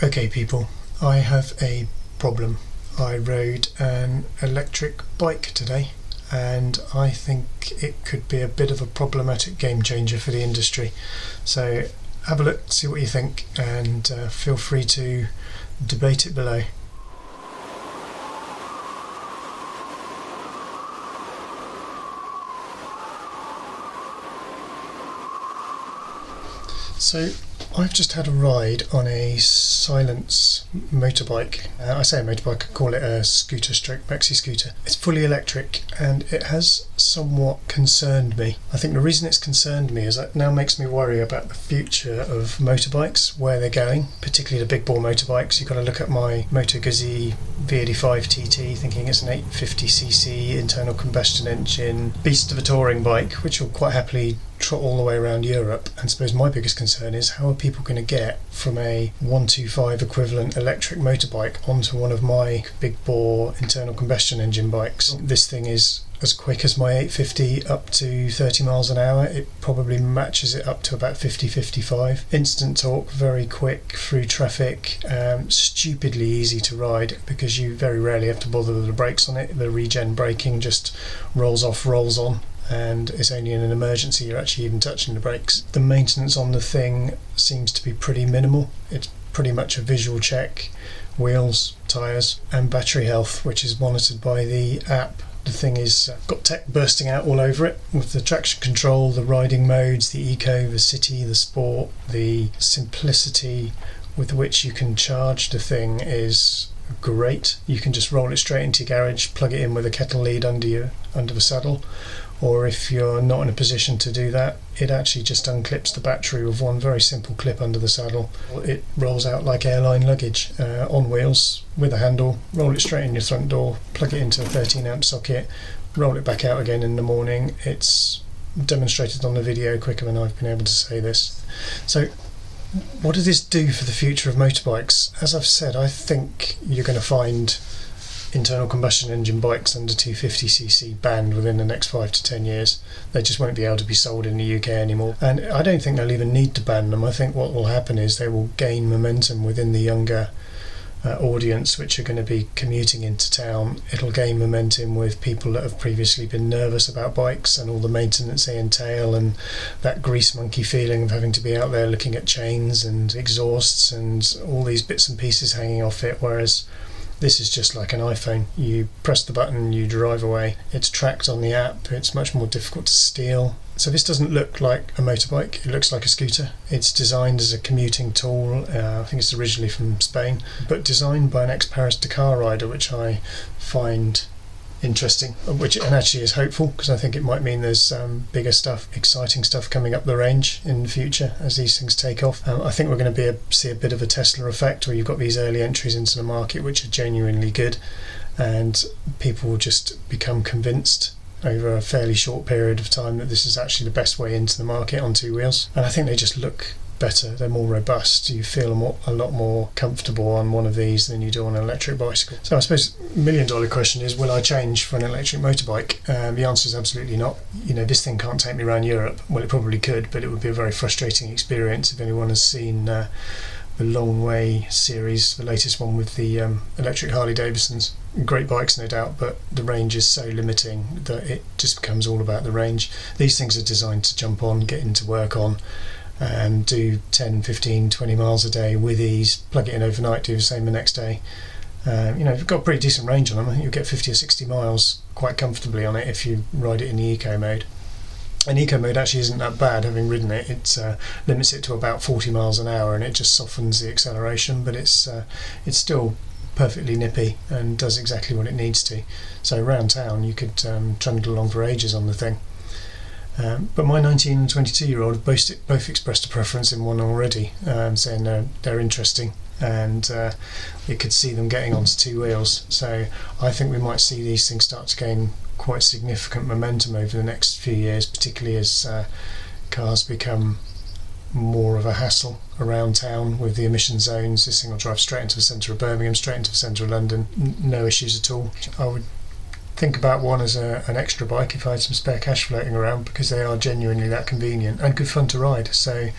Okay people, I have a problem. I rode an electric bike today and I think it could be a bit of a problematic game changer for the industry. So have a look, see what you think, and feel free to debate it below. So I've just had a ride on a Silence motorbike. I say a motorbike, I call it a scooter stroke maxi scooter. It's fully electric and it has somewhat concerned me. I think the reason it's concerned me is it now makes me worry about the future of motorbikes, where they're going, particularly the big bore motorbikes. You've got to look at my Moto Guzzi V85 TT, thinking it's an 850cc internal combustion engine beast of a touring bike, which will quite happily trot all the way around Europe. And I suppose my biggest concern is how are people going to get from a 125 equivalent electric motorbike onto one of my big bore internal combustion engine bikes. This thing is as quick as my 850 up to 30 miles an hour. It probably matches it up to about 50-55. Instant torque, very quick through traffic, stupidly easy to ride because you very rarely have to bother with the brakes on it. The regen braking just rolls off, rolls on, and it's only in an emergency you're actually even touching the brakes. The maintenance on the thing seems to be pretty minimal. It's pretty much a visual check, wheels, tyres and battery health, which is monitored by the app. The thing is got tech bursting out all over it, with the traction control, the riding modes, the eco, the city, the sport. The simplicity with which you can charge the thing is great. You can just roll it straight into your garage, plug it in with a kettle lead under the saddle, or if you're not in a position to do that, it actually just unclips the battery with one very simple clip under the saddle. It rolls out like airline luggage on wheels with a handle. Roll it straight in your front door, plug it into a 13 amp socket, roll it back out again in the morning. It's demonstrated on the video quicker than I've been able to say this. So what does this do for the future of motorbikes? As I've said, I think you're going to find internal combustion engine bikes under 250cc banned within the next 5 to 10 years. They just won't be able to be sold in the UK anymore, and I don't think they'll even need to ban them. I think what will happen is they will gain momentum within the younger audience which are going to be commuting into town. It'll gain momentum with people that have previously been nervous about bikes and all the maintenance they entail, and that grease monkey feeling of having to be out there looking at chains and exhausts and all these bits and pieces hanging off it, whereas this is just like an iPhone. You press the button, you drive away. It's tracked on the app. It's much more difficult to steal. So this doesn't look like a motorbike. It looks like a scooter. It's designed as a commuting tool. I think it's originally from Spain, but designed by an ex-Paris-Dakar rider, which I find interesting, and actually is hopeful, because I think it might mean there's bigger stuff, exciting stuff coming up the range in the future as these things take off. I think we're going to see a bit of a Tesla effect, where you've got these early entries into the market which are genuinely good, and people will just become convinced over a fairly short period of time that this is actually the best way into the market on two wheels. And I think they just look better, they're more robust. You feel a lot more comfortable on one of these than you do on an electric bicycle. So I suppose $1 million question is, will I change for an electric motorbike? The answer is absolutely not. You know, this thing can't take me around Europe. Well, it probably could, but it would be a very frustrating experience. If anyone has seen the Long Way series, the latest one with the electric Harley Davidsons, great bikes no doubt, but the range is so limiting that it just becomes all about the range. These things are designed to jump on, get into work on, and do 10, 15, 20 miles a day with ease, plug it in overnight, do the same the next day. You've got a pretty decent range on them. I think you'll get 50 or 60 miles quite comfortably on it if you ride it in the eco mode. And eco mode actually isn't that bad. Having ridden it, it limits it to about 40 miles an hour, and it just softens the acceleration, but it's still perfectly nippy and does exactly what it needs to. So around town you could trundle along for ages on the thing. But my 19 and 22 year old have both expressed a preference in one already, saying they're interesting, and we could see them getting onto two wheels. So I think we might see these things start to gain quite significant momentum over the next few years, particularly as cars become more of a hassle around town with the emission zones. This thing will drive straight into the centre of Birmingham, straight into the centre of London, no issues at all. I would think about one as an extra bike if I had some spare cash floating around, because they are genuinely that convenient and good fun to ride. So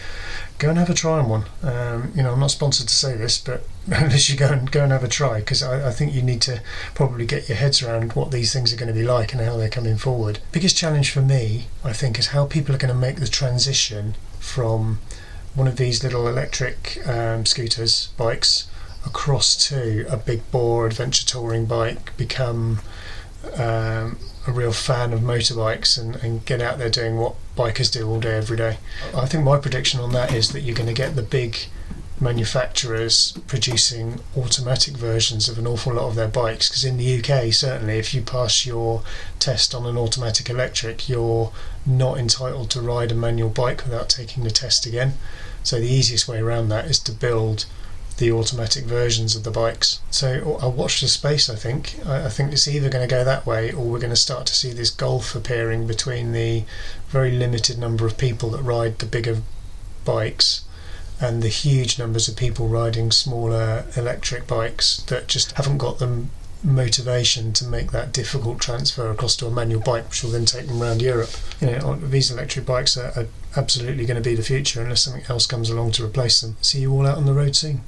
go and have a try on one. I'm not sponsored to say this, but unless you go and have a try, because I think you need to probably get your heads around what these things are going to be like and how they're coming forward. Biggest challenge for me, I think, is how people are going to make the transition from one of these little electric scooters, bikes, across to a big bore adventure touring bike, become a real fan of motorbikes and get out there doing what bikers do all day every day. I think my prediction on that is that you're going to get the big manufacturers producing automatic versions of an awful lot of their bikes, because in the UK certainly, if you pass your test on an automatic electric, you're not entitled to ride a manual bike without taking the test again. So the easiest way around that is to build the automatic versions of the bikes. So I'll watch the space. I think it's either going to go that way, or we're going to start to see this gulf appearing between the very limited number of people that ride the bigger bikes and the huge numbers of people riding smaller electric bikes that just haven't got the motivation to make that difficult transfer across to a manual bike, which will then take them around Europe. These electric bikes are absolutely going to be the future unless something else comes along to replace them. See you all out on the road soon.